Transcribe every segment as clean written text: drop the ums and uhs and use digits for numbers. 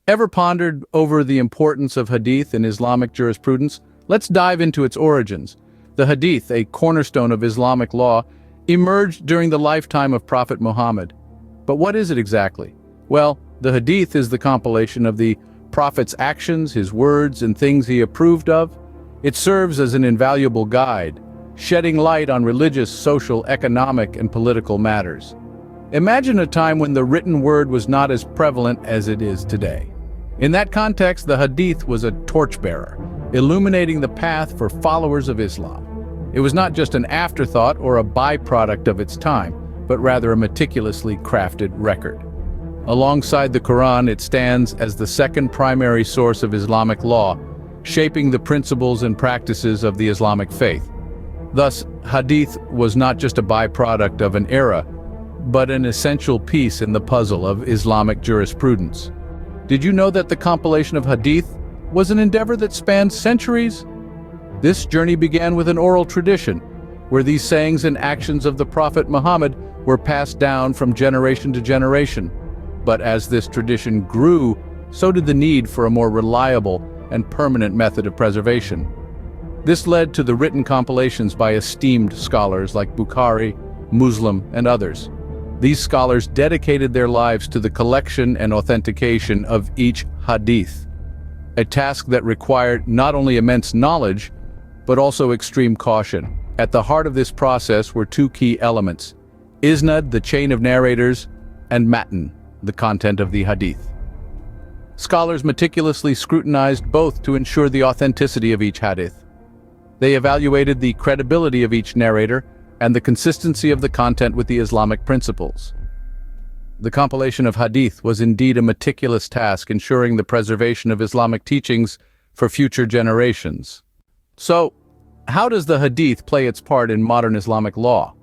Ever pondered over the importance of Hadith in Islamic jurisprudence? Let's dive into its origins. The Hadith, a cornerstone of Islamic law, emerged during the lifetime of Prophet Muhammad. But what is it exactly? Well, the Hadith is the compilation of the Prophet's actions, his words, and things he approved of. It serves as an invaluable guide, shedding light on religious, social, economic, and political matters. Imagine a time when the written word was not as prevalent as it is today. In that context, the Hadith was a torchbearer, illuminating the path for followers of Islam. It was not just an afterthought or a byproduct of its time, but rather a meticulously crafted record. Alongside the Quran, it stands as the second primary source of Islamic law, shaping the principles and practices of the Islamic faith. Thus, Hadith was not just a byproduct of an era, but an essential piece in the puzzle of Islamic jurisprudence. Did you know that the compilation of Hadith was an endeavor that spanned centuries? This journey began with an oral tradition, where these sayings and actions of the Prophet Muhammad were passed down from generation to generation. But as this tradition grew, so did the need for a more reliable and permanent method of preservation. This led to the written compilations by esteemed scholars like Bukhari, Muslim, and others. These scholars dedicated their lives to the collection and authentication of each hadith, a task that required not only immense knowledge, but also extreme caution. At the heart of this process were two key elements: isnad, the chain of narrators, and matan, the content of the hadith. Scholars meticulously scrutinized both to ensure the authenticity of each hadith. They evaluated the credibility of each narrator and the consistency of the content with the Islamic principles. The compilation of hadith was indeed a meticulous task, ensuring the preservation of Islamic teachings for future generations. So, how does the hadith play its part in modern Islamic law?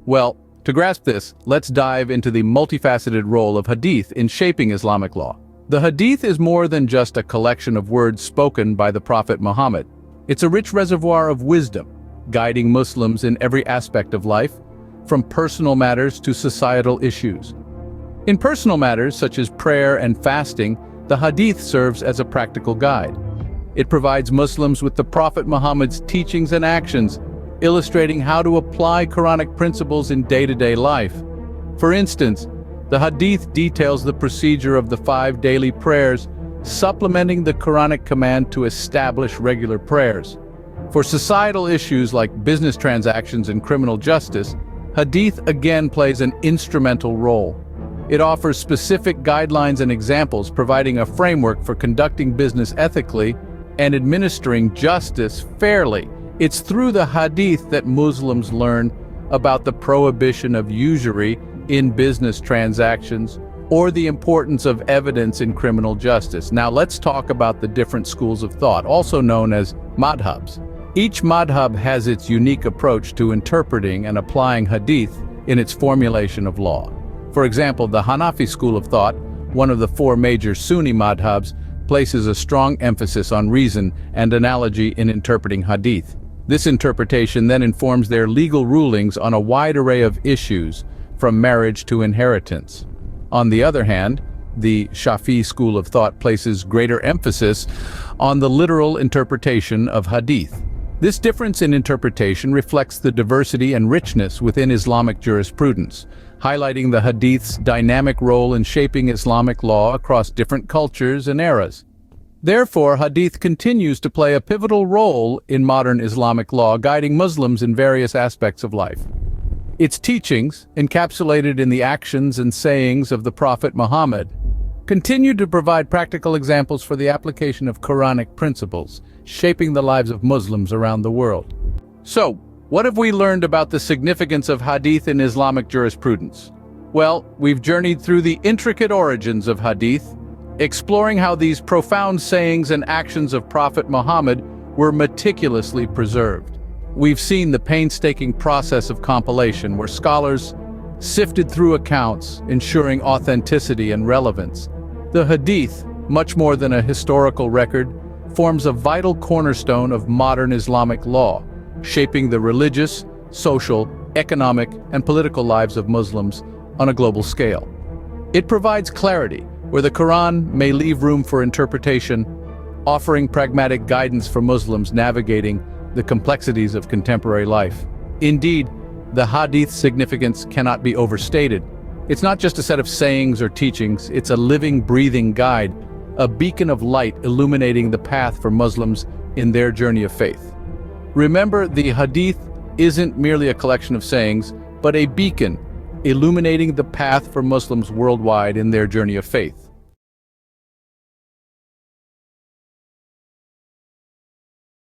Well, to grasp this, let's dive into the multifaceted role of hadith in shaping Islamic law. The hadith is more than just a collection of words spoken by the Prophet Muhammad. It's a rich reservoir of wisdom, guiding Muslims in every aspect of life, from personal matters to societal issues. In personal matters such as prayer and fasting, the hadith serves as a practical guide. It provides Muslims with the Prophet Muhammad's teachings and actions, illustrating how to apply Quranic principles in day-to-day life. For instance, the hadith details the procedure of the 5 daily prayers, supplementing the Quranic command to establish regular prayers. For societal issues like business transactions and criminal justice, hadith again plays an instrumental role. It offers specific guidelines and examples, providing a framework for conducting business ethically and administering justice fairly. It's through the hadith that Muslims learn about the prohibition of usury in business transactions or the importance of evidence in criminal justice. Now let's talk about the different schools of thought, also known as madhabs. Each madhab has its unique approach to interpreting and applying hadith in its formulation of law. For example, the Hanafi school of thought, one of the 4 major Sunni madhabs, places a strong emphasis on reason and analogy in interpreting hadith. This interpretation then informs their legal rulings on a wide array of issues, from marriage to inheritance. On the other hand, the Shafi'i school of thought places greater emphasis on the literal interpretation of hadith. This difference in interpretation reflects the diversity and richness within Islamic jurisprudence, highlighting the hadith's dynamic role in shaping Islamic law across different cultures and eras. Therefore, hadith continues to play a pivotal role in modern Islamic law, guiding Muslims in various aspects of life. Its teachings, encapsulated in the actions and sayings of the Prophet Muhammad, continue to provide practical examples for the application of Quranic principles, shaping the lives of Muslims around the world. So, what have we learned about the significance of hadith in Islamic jurisprudence? Well, we've journeyed through the intricate origins of hadith, exploring how these profound sayings and actions of Prophet Muhammad were meticulously preserved. We've seen the painstaking process of compilation, where scholars sifted through accounts, ensuring authenticity and relevance. The hadith, much more than a historical record, forms a vital cornerstone of modern Islamic law, shaping the religious, social, economic, and political lives of Muslims on a global scale. It provides clarity, where the Quran may leave room for interpretation, offering pragmatic guidance for Muslims navigating the complexities of contemporary life. Indeed, the Hadith's significance cannot be overstated. It's not just a set of sayings or teachings, it's a living, breathing guide, a beacon of light illuminating the path for Muslims in their journey of faith. Remember, the Hadith isn't merely a collection of sayings, but a beacon illuminating the path for Muslims worldwide in their journey of faith.